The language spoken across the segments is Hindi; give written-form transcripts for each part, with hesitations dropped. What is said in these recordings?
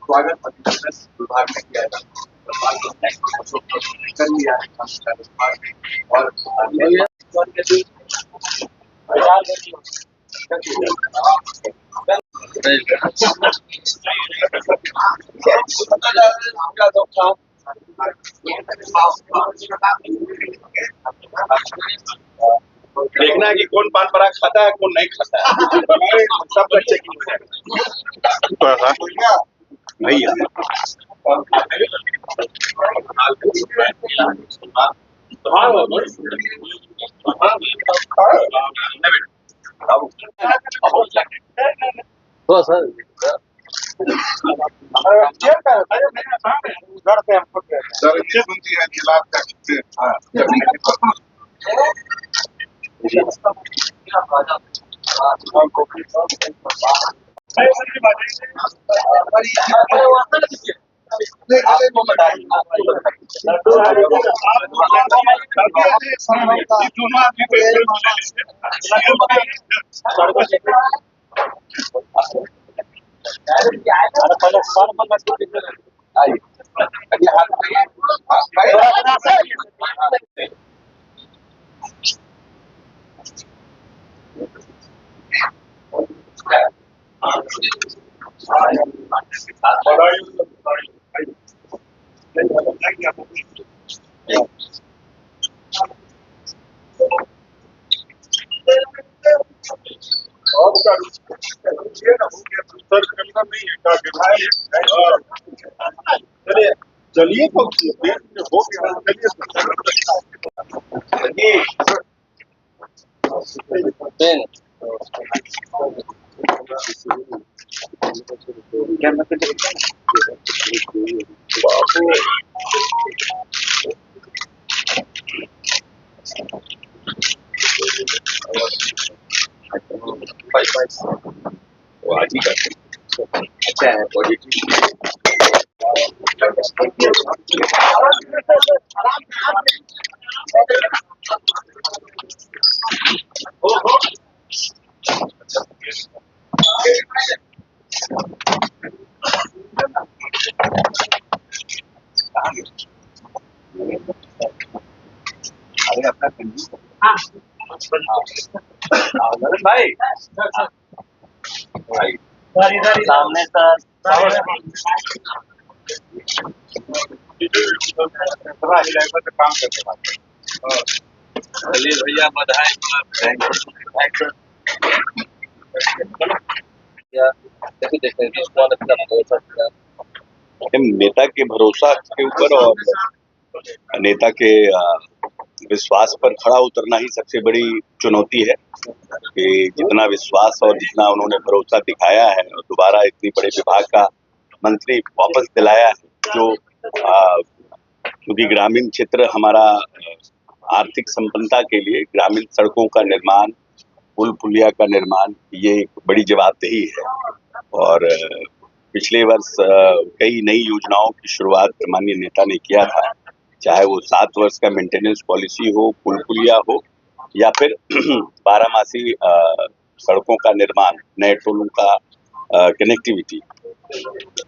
स्वागत अभिनंदन विभाग ने किया था कर लिया है और देखना है कि कौन पान पराग खाता है कौन नहीं खाता है। सब चेकिंग हो जाएगा नहीं है। तो सर जिला चलिए हो आज ही करते अच्छा है पॉजिटिव भाई सामने सर काम करते चलिए भैया बधाई। नेता के भरोसा के ऊपर और नेता के विश्वास पर खड़ा उतरना ही सबसे बड़ी चुनौती है कि जितना विश्वास और जितना उन्होंने भरोसा दिखाया है और दोबारा इतनी बड़े विभाग का मंत्री वापस दिलाया है जो क्योंकि ग्रामीण क्षेत्र हमारा आर्थिक संपन्नता के लिए ग्रामीण सड़कों का निर्माण पुल पुलिया का निर्माण ये एक बड़ी जवाबदेही है और पिछले वर्ष कई नई योजनाओं की शुरुआत माननीय नेता ने किया था, चाहे वो 7 वर्ष का मेंटेनेंस पॉलिसी हो, पुल पुलिया हो या फिर 12 मासी सड़कों का निर्माण, नए टोलों का कनेक्टिविटी।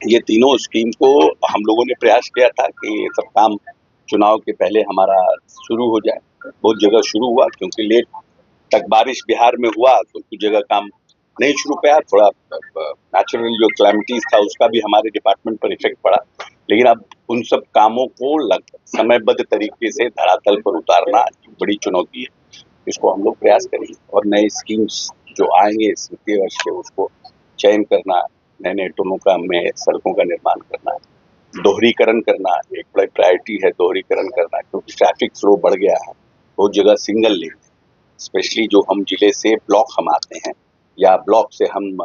ये तीनों स्कीम को हम लोगों ने प्रयास किया था कि ये सब काम चुनाव के पहले हमारा शुरू हो जाए। बहुत जगह शुरू हुआ क्योंकि लेट तक बारिश बिहार में हुआ तो कुछ जगह काम नहीं शुरू पाया, थोड़ा नेचुरल जो क्लैमिटीज था उसका भी हमारे डिपार्टमेंट पर इफेक्ट पड़ा, लेकिन अब उन सब कामों को समयबद्ध तरीके से धरातल पर उतारना बड़ी चुनौती है। इसको हम लोग प्रयास करेंगे और नए स्कीम्स जो आएंगे इस वित्तीय वर्ष के उसको चयन करना, नए नए टोलों का में सड़कों का निर्माण करना, दोहरीकरण करना एक बड़ी प्रायोरिटी है, दोहरीकरण करना क्योंकि ट्रैफिक फ्लो बढ़ गया है। बहुत जगह सिंगल लेन, स्पेशली जो हम जिले से ब्लॉक हम आते हैं या ब्लॉक से हम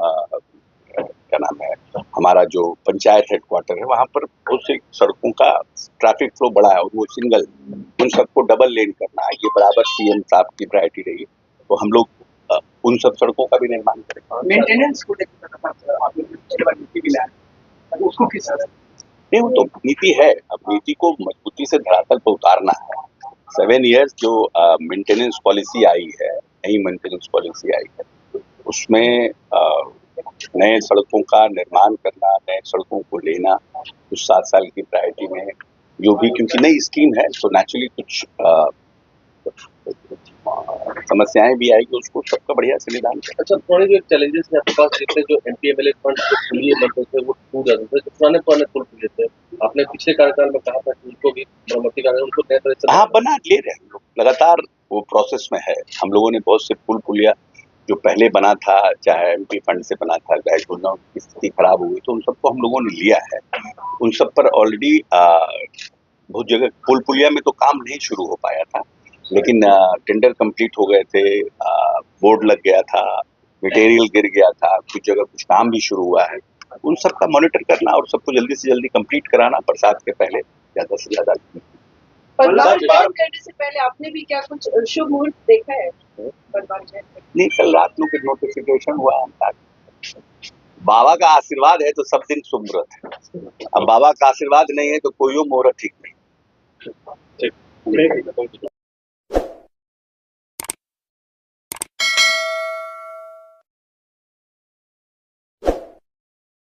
क्या नाम है हमारा जो पंचायत हेडक्वार्टर है वहाँ पर बहुत सी सड़कों का ट्रैफिक फ्लो बढ़ा है और वो सिंगल, उन सबको डबल लेन करना है, ये बराबर सीएम साहब की प्रायोरिटी रही है। तो हम लोग उन सब सड़कों का भी निर्माण करेंगे। मेंटेनेंस को उसको किस नहीं, वो तो नीति है, अब नीति को मजबूती से धरातल पर उतारना है। 7 इयर्स जो मेंटेनेंस पॉलिसी आई है, नई मेंटेनेंस पॉलिसी आई है, उसमें नए सड़कों का निर्माण करना, नए सड़कों को लेना, कुछ 7 साल की प्रायोरिटी में जो भी, क्योंकि नई स्कीम है तो नेचुरली कुछ समस्याएं भी आएगी, उसको सबका बढ़िया से निदान करें। अच्छा, थोड़े जो चैलेंजेस हैं आपके पास, जितने जो एमपीएमएलए फंड जो पुलिये बनते थे वो टूट जाते थे, जो पुराने पुल खुले थे, आपने पिछले कार्यकाल में कहा था कि उनको भी मरम्मती करना, उनको नए तरह से हाँ, बना ले रहे हैं हम लोग, लगातार वो प्रोसेस में है। हम लोगों ने बहुत से पुल पुलिया जो पहले बना था, चाहे एमपी फंड से बना था, चाहे गुना की स्थिति खराब हुई तो उन सबको हम लोगों ने लिया है। उन सब पर ऑलरेडी बहुत जगह पुल पुलिया में तो काम नहीं शुरू हो पाया था, लेकिन टेंडर कंप्लीट हो गए थे, बोर्ड लग गया था, मटेरियल गिर गया था, कुछ जगह कुछ काम भी शुरू हुआ है। उन सब का मॉनिटर करना और सबको जल्दी से जल्दी कंप्लीट कराना, बरसात के पहले ज्यादा से ज्यादा। परवार जैन करने से पहले आपने भी क्या कुछ शुभ मुहूर्त देखा है? परवार जैन नहीं, कल रात में कुछ नोटिफिकेशन हुआ हमका। बाबा का आशीर्वाद है तो सब दिन शुभ मुहूर्त है, अब बाबा का आशीर्वाद नहीं है तो कोई मुहूर्त ठीक नहीं। ठीक।